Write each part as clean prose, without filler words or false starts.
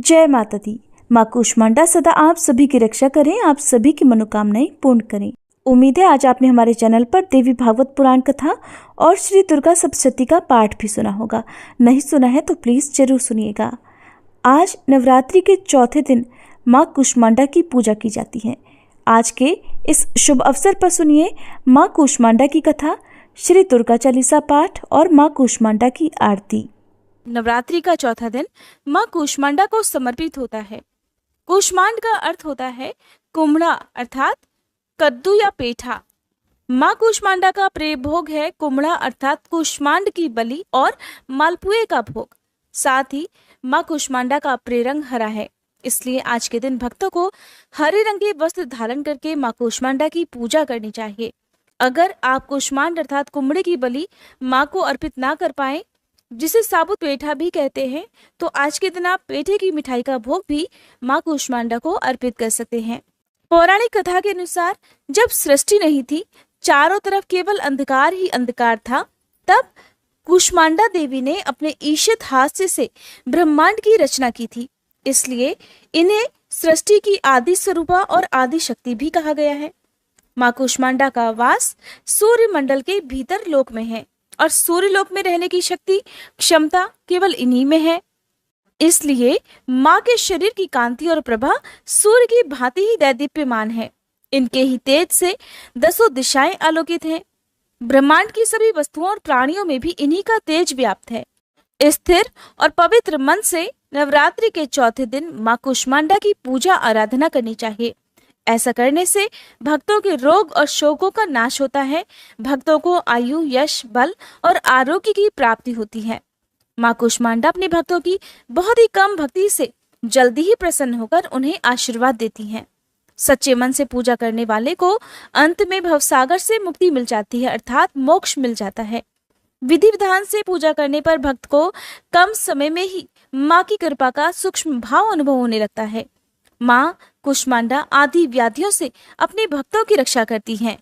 जय माता दी। माँ कूष्मांडा सदा आप सभी की रक्षा करें, आप सभी की मनोकामनाएं पूर्ण करें। उम्मीद है आज आपने हमारे चैनल पर देवी भागवत पुराण कथा और श्री दुर्गा सप्तशती का पाठ भी सुना होगा। नहीं सुना है तो प्लीज जरूर सुनिएगा। आज नवरात्रि के चौथे दिन माँ कूष्मांडा की पूजा की जाती है। आज के इस शुभ अवसर पर सुनिए माँ कूष्मांडा की कथा, श्री दुर्गा चालीसा पाठ और माँ कूष्मांडा की आरती। नवरात्रि का चौथा दिन माँ कूष्मांडा को समर्पित होता है। कूष्मांड का अर्थ होता है कुम्हड़ा अर्थात कद्दू या पेठा। माँ कूष्मांडा का प्रिय भोग है कुम्हड़ा अर्थात कूष्मांड की बलि और मालपुए का भोग। साथ ही माँ कूष्मांडा का प्रिय रंग हरा है, इसलिए आज के दिन भक्तों को हरे रंग के वस्त्र धारण करके माँ कूष्मांडा की पूजा करनी चाहिए। अगर आप कूष्मांड अर्थात कुम्हड़े की बलि माँ को अर्पित ना कर पाए, जिसे साबुत पेठा भी कहते हैं, तो आज के दिन आप पेठे की मिठाई का भोग भी माँ कूष्मांडा को अर्पित कर सकते हैं। पौराणिक कथा के अनुसार जब सृष्टि नहीं थी, चारों तरफ केवल अंधकार ही अंधकार था, तब कूष्मांडा देवी ने अपने ईशित हास्य से ब्रह्मांड की रचना की थी। इसलिए इन्हें सृष्टि की आदि स्वरूपा और आदि शक्ति भी कहा गया है। माँ कूष्मांडा का वास सूर्य मंडल के भीतर लोक में है और सूर्य लोक में रहने की शक्ति क्षमता केवल इन्हीं में है। इसलिए माँ के शरीर की कांति और प्रभा सूर्य की भांति ही दैदीप्यमान है। इनके ही तेज से दसों दिशाएं आलोकित हैं। ब्रह्मांड की सभी वस्तुओं और प्राणियों में भी इन्हीं का तेज व्याप्त है। स्थिर और पवित्र मन से नवरात्रि के चौथे दिन माँ कूष्मांडा की पूजा आराधना करनी चाहिए। ऐसा करने से भक्तों के रोग और शोकों का नाश होता है। भक्तों को आयु, यश, बल और आरोग्य की प्राप्ति होती है। माँ कूष्मांडा अपने भक्तों की बहुत ही कम भक्ति से जल्दी ही प्रसन्न होकर उन्हें आशीर्वाद देती हैं। सच्चे मन से पूजा करने वाले को अंत में भवसागर से मुक्ति मिल जाती है, अर्थात मोक्ष मिल जाता है। विधि विधान से पूजा करने पर भक्त को कम समय में ही माँ की कृपा का सूक्ष्म भाव अनुभव होने लगता है। माँ कूष्मांडा आदि व्याधियों से अपने भक्तों की रक्षा करती हैं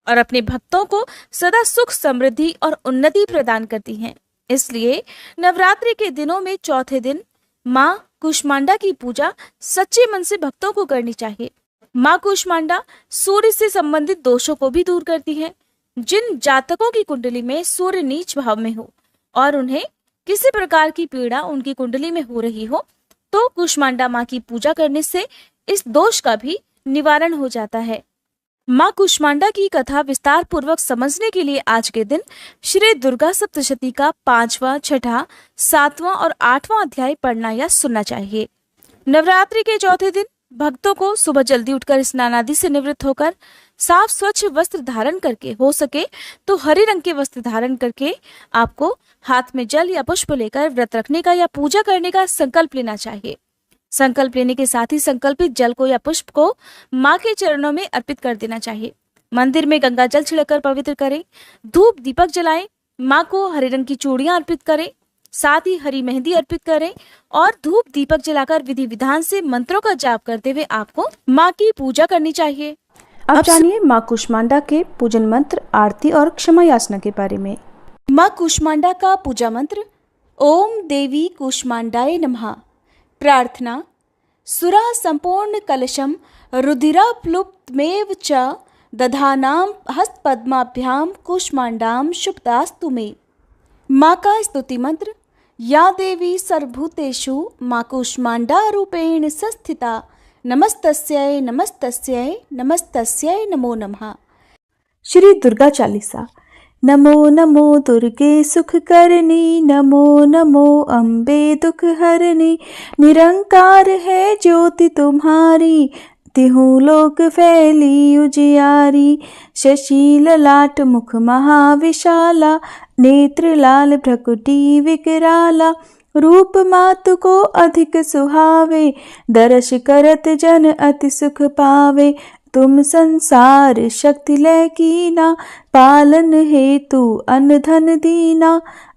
और अपने भक्तों को सदा सुख, समृद्धि और उन्नति प्रदान करती हैं। इसलिए नवरात्रि के दिनों में चौथे दिन माँ कूष्मांडा की पूजा सच्चे मन से भक्तों को करनी चाहिए। माँ कूष्मांडा सूर्य से संबंधित दोषों को भी दूर करती है। जिन जातकों की कुंडली में सूर्य नीच भाव में हो और उन्हें किसी प्रकार की पीड़ा उनकी कुंडली में हो रही हो, तो कूष्मांडा माँ की पूजा करने से इस दोष का भी निवारण हो जाता है। माँ कूष्मांडा की कथा विस्तार पूर्वक समझने के लिए आज के दिन श्री दुर्गा सप्तशती का 5वां, 6ठा, 7वां और 8वां अध्याय पढ़ना या सुनना चाहिए। नवरात्रि के चौथे दिन भक्तों को सुबह जल्दी उठकर स्नान आदि से निवृत्त होकर साफ स्वच्छ वस्त्र धारण करके, हो सके तो हरे रंग के वस्त्र धारण करके, आपको हाथ में जल या पुष्प लेकर व्रत रखने का या पूजा करने का संकल्प लेना चाहिए। संकल्प लेने के साथ ही संकल्पित जल को या पुष्प को माँ के चरणों में अर्पित कर देना चाहिए। मंदिर में गंगा जल छिड़कर पवित्र करें। धूप दीपक जलाएं। माँ को हरे रंग की चूड़ियां अर्पित करें। साथ ही हरी मेहंदी अर्पित करें और धूप दीपक जलाकर विधि विधान से मंत्रों का जाप करते हुए आपको माँ की पूजा करनी चाहिए। अब जानिए माँ कूष्मांडा के पूजन मंत्र, आरती और क्षमा याचना के बारे में। माँ कूष्मांडा का पूजा मंत्र: ओम देवी कूष्मांडाय नमः। प्रार्थना: सुरा संपूर्ण कलशम रुधिराप्लुप्तमेव च दधानाम हस्तपद्माभ्याम कूष्मांडाम शुभदास्तु मे। माँ का स्तुति मंत्र: या देवी सर्वभूतेषु माँ कूष्मांडा रूपेण संस्थिता, नमस्तस्यै नमस्तस्यै नमस्तस्यै नमो नमः। श्री दुर्गा चालीसा। नमो नमो दुर्गे सुख करनी, नमो नमो अम्बे दुख हरनी। निरंकार है ज्योति तुम्हारी, तिहु लोक फैली उजियारी। शशि ललाट मुख महाविशाला, नेत्र लाल भ्रकुटी विकराला। रूप मातु को अधिक सुहावे, दर्श करत जन अति सुख पावे। तुम संसार शक्ति लय कीना, पालन हेतु अन्न धन दीना।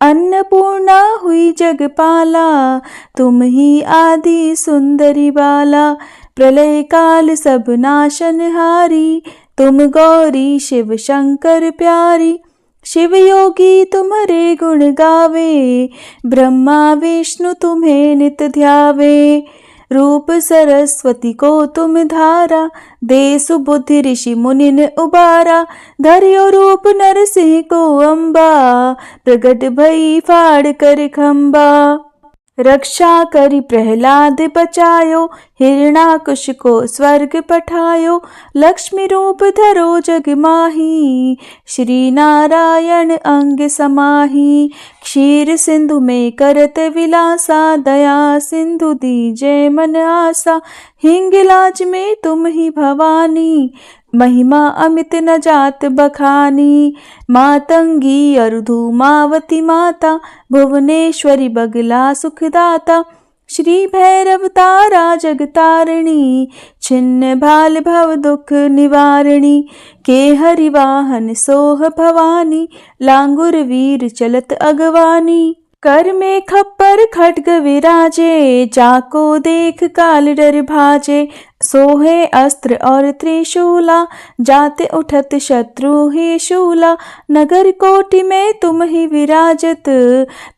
अन्नपूर्णा हुई जगपाला, तुम ही आदि सुंदरी बाला। प्रलय काल सब नाशनहारी, तुम गौरी शिव शंकर प्यारी। शिव योगी तुम्हारे गुण गावे, ब्रह्मा विष्णु तुम्हें नित ध्यावे। रूप सरस्वती को तुम धारा, दे सुबुद्धि ऋषि मुनिन उबारा। धर्यो रूप नरसिंह को अम्बा, प्रगट भई फाड़ कर खम्बा। रक्षा करी प्रहलाद बचायो, हिरणाकुश को स्वर्ग पठायो। लक्ष्मी रूप धरो जग माही, श्री नारायण अंग समाही। क्षीर सिंधु में करत विलासा, दया सिंधु दीजे मन आसा। हिंगलाज में तुम ही भवानी, महिमा अमित न जात बखानी। मातंगी अरुधुमावती माता, भुवनेश्वरी बगला सुखदाता। श्री भैरव तारा जगतारिणी, छिन्न भाल भव दुख निवारिणी। के हरि वाहन सोह भवानी, लांगुर वीर चलत अगवानी। कर में खप्पर खड्ग विराजे, जाको देख काल डर भाजे। सोहे अस्त्र और त्रिशूला, जाते उठत शत्रु ही शूला। नगर कोटि में तुम ही विराजत,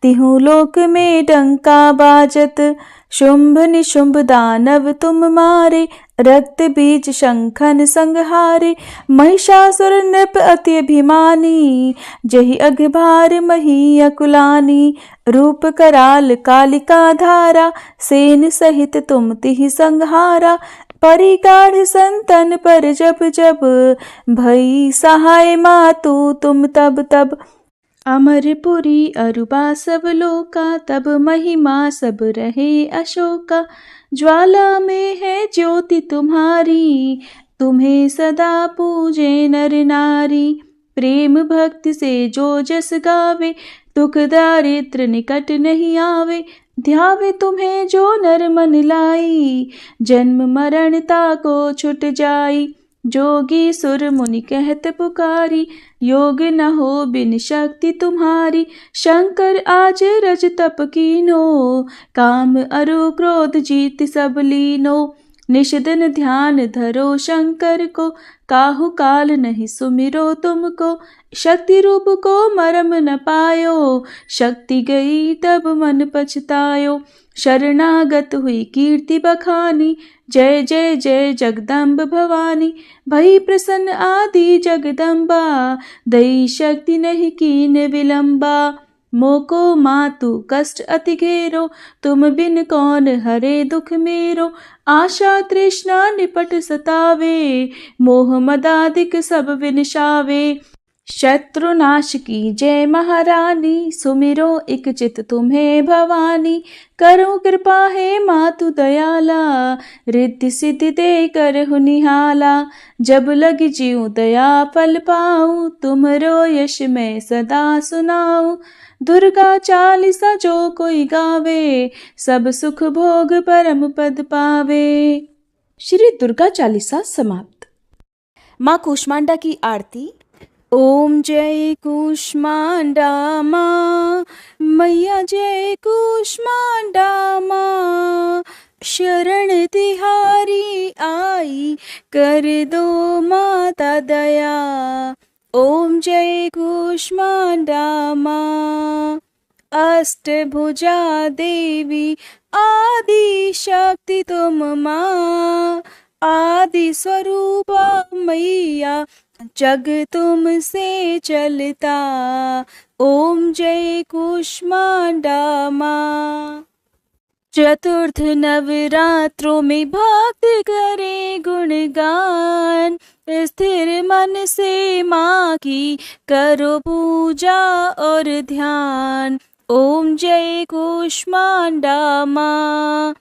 तिहु लोक में डंका बाजत। शुंभ निशुंभ दानव तुम मारे, रक्त बीज शंखन संहारे। महिषासुर नृप अति अभिमानी, जहि अघभार मही अकुलानी। रूप कराल कालिका धारा, सेन सहित तुम तिहि संहारा। परिगाढ़ संतन पर जब जब, भई सहाय मातु तुम तब तब। अमरपुरी अरुबा सब लोका, तब महिमा सब रहे अशोका। ज्वाला में है ज्योति तुम्हारी, तुम्हें सदा पूजे नर नारी। प्रेम भक्ति से जो जस गावे, दुख दारिद्र निकट नहीं आवे। ध्यावे तुम्हें जो नर मन लाई, जन्म मरण ताको छुट जाई। जोगी सुर मुनि कहत पुकारी, योग न हो बिन शक्ति तुम्हारी। शंकर आज रज तप कीनो, काम अरु क्रोध जीत सब लीनो। निषिदन ध्यान धरो शंकर को, काहु काल नहीं सुमिरो तुमको। शक्ति रूप को मरम न पायो, शक्ति गई तब मन पछतायो। शरणागत हुई कीर्ति बखानी, जय जय जय जगदम्ब भवानी। भई प्रसन्न आदि जगदम्बा, दई शक्ति नहीं कीन विलंबा। मोको मातु कष्ट अति घेरो, तुम बिन कौन हरे दुख मेरो। आशा तृष्णा निपट सतावे, मोह मदादिक सब विनशावे। शत्रुनाश की जय महारानी, सुमिरो इक चित तुम्हें भवानी। करो कृपा है मातु दयाला, रिद्धि सिद्धि दे करहु निहाला। जब लग जीऊँ दया फल पाऊँ, तुमरो यश मैं सदा सुनाऊँ। दुर्गा चालीसा जो कोई गावे, सब सुख भोग परम पद पावे। श्री दुर्गा चालीसा समाप्त। माँ कूष्मांडा की आरती। ओम जय कूष्मांडा माँ, मैया जय कूष्मांडा माँ। शरण तिहारी आई, कर दो माता दया। ओम जय कूष्मांडा माँ। अष्टभुजा देवी आदि शक्ति तुम माँ। आदि स्वरूपा मैया, जग तुम से चलता। ओम जय कूष्मांडा माँ। चतुर्थ नवरात्रों में भक्त करे गुणगान, स्थिर मन से माँ की करो पूजा और ध्यान। ओम जय कूष्मांडा माँ।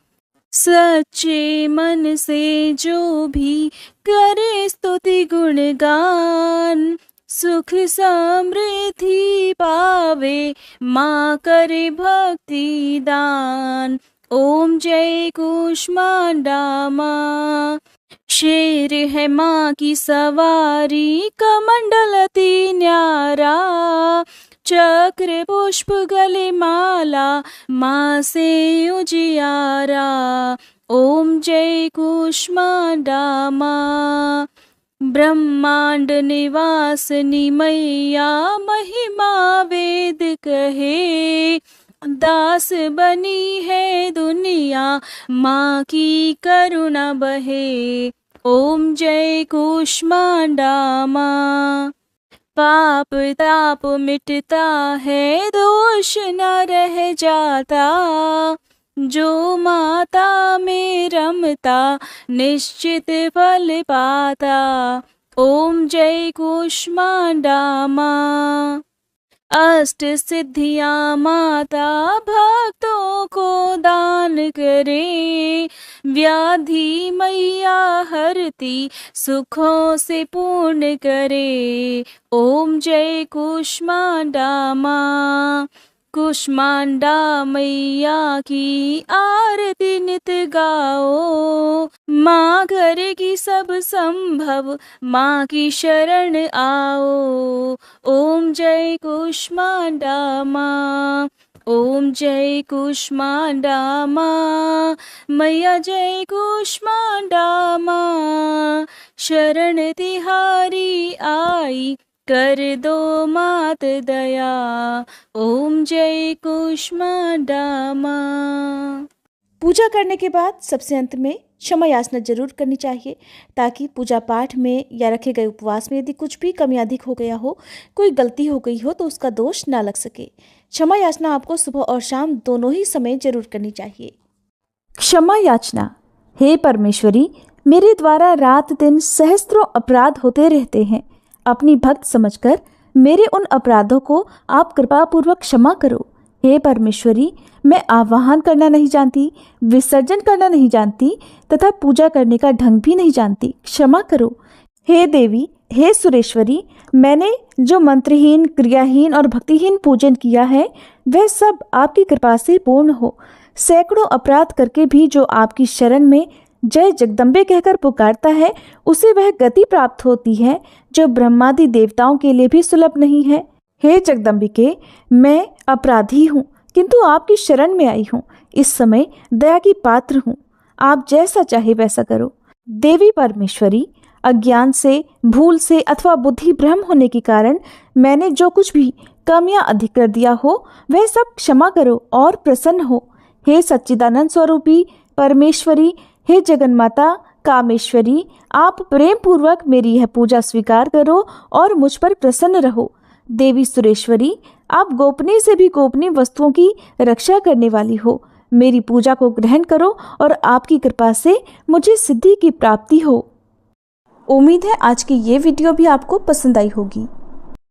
सच्चे मन से जो भी करे स्तुति गुणगान, सुख समृद्धि पावे माँ करे भक्ति दान। ओम जय कूष्मांडा माँ। शेर है माँ की सवारी, कमंडल अति न्यारा। चक्र पुष्प गले माला, माँ से उजियारा। ओम जय कूष्मांडा माँ। ब्रह्मांड निवासिनी मैया महिमा वेद कहे, दास बनी है दुनिया माँ की करुणा बहे। ओम जय कूष्मांडा माँ। पाप ताप मिटता है, दोष न रह जाता, जो माता में रमता निश्चित फल पाता। ओम जय कूष्मांडा माँ। अष्ट सिद्धियां माता भक्तों को दान करे, व्याधि मैया हरती सुखों से पूर्ण करे। ओम जय कूष्मांडा माँ। कूष्मांडा मैया की आरती नित गाओ, माँ करेगी सब संभव, माँ की शरण आओ। ओम जय कूष्मांडा माँ। ओम जय कूष्मांडा माँ। मैया जय कूष्मांडा माँ। शरण तिहारी आई, कर दो मात दया। ओम जय कूष्मांडा माँ। पूजा करने के बाद सबसे अंत में क्षमा याचना जरूर करनी चाहिए, ताकि पूजा पाठ में या रखे गए उपवास में यदि कुछ भी कमी अधिक हो गया हो, कोई गलती हो गई हो, तो उसका दोष ना लग सके। क्षमा याचना आपको सुबह और शाम दोनों ही समय जरूर करनी चाहिए। क्षमा याचना। हे परमेश्वरी, मेरे द्वारा रात दिन सहस्त्रों अपराध होते रहते हैं। अपनी भक्त समझकर मेरे उन अपराधों को आप कृपापूर्वक क्षमा करो। हे परमेश्वरी, मैं आवाहन करना नहीं जानती, विसर्जन करना नहीं जानती तथा पूजा करने का ढंग भी नहीं जानती, क्षमा करो। हे देवी, हे सुरेश्वरी, मैंने जो मंत्रहीन, क्रियाहीन और भक्तिहीन पूजन किया है, वह सब आपकी कृपा से पूर्ण हो। सैकड़ों अपराध करके भी जो आपकी शरण में जय जगदम्बे कहकर पुकारता है, उसे वह गति प्राप्त होती है जो ब्रह्मादि देवताओं के लिए भी सुलभ नहीं है। हे जगदम्बिके, मैं अपराधी हूँ, किंतु आपकी शरण में आई हूँ। इस समय दया की पात्र हूँ, आप जैसा चाहे वैसा करो। देवी परमेश्वरी, अज्ञान से, भूल से अथवा बुद्धि भ्रम होने के कारण मैंने जो कुछ भी कमियां अधिक कर दिया हो, वह सब क्षमा करो और प्रसन्न हो। हे सच्चिदानंद स्वरूपी परमेश्वरी, हे जगन्माता कामेश्वरी, आप प्रेम पूर्वक मेरी यह पूजा स्वीकार करो और मुझ पर प्रसन्न रहो। देवी सुरेश्वरी, आप गोपनीय से भी गोपनीय वस्तुओं की रक्षा करने वाली हो। मेरी पूजा को ग्रहण करो और आपकी कृपा से मुझे सिद्धि की प्राप्ति हो। उम्मीद है आज की ये वीडियो भी आपको पसंद आई होगी।